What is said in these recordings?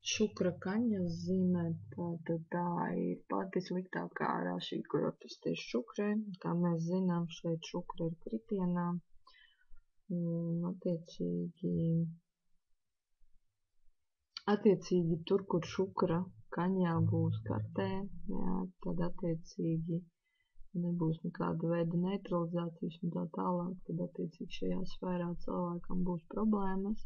Šukra kaņas zīmē, tātad tā ir pati sliktākā rašī, kur atrasties šukrē. Kā mēs zinām, šeit šukra ir kritienā, un attiecīgi tur, kur šukra kaņā būs kartē, jā, tad attiecīgi nebūs nekāda veida neutralizācijas un tā tālāk, tad attiecīgi šajā sfērā cilvēkam būs problēmas.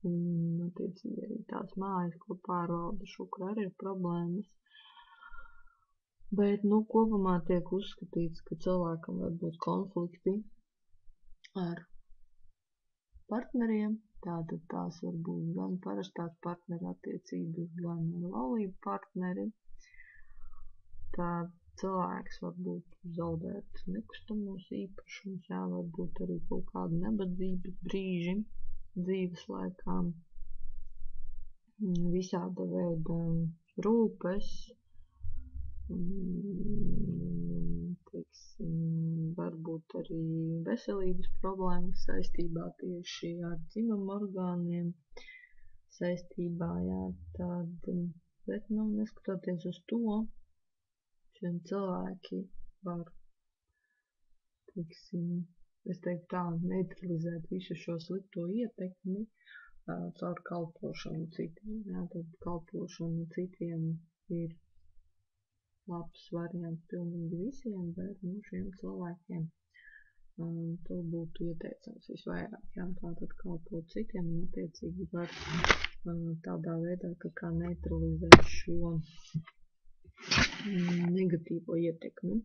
Un attiecīgi arī tās mājas, ko pārvalda šukra, arī ir problēmas. Bet, kopumā tiek uzskatīts, ka cilvēkam var būt konflikti ar partneriem. Tātad tās var būt gan parastās partneru attiecības, gan laulību partneri. Tad cilvēks varbūt zaudēt nekustamos īpašumus, jā, varbūt arī kaut kādi nabadzības brīži dzīves laikā, visāda veida rūpes, varbūt arī veselības problēmas saistībā tieši ar dzimuma orgāniem, saistībā, jā, tad, bet, neskatoties uz to, šie cilvēki var, es teiktu tā, neutralizēt visu šo slikto ietekmi caur kalpošanu citiem. Jā, tad kalpošana citiem ir labs variants pilnīgi visiem, bet šiem cilvēkiem to būtu ieteicams visvairāk. Jā, tātad kalpot citiem un attiecīgi var tādā veidā kā neutralizēt šo negatīvo ietekmi.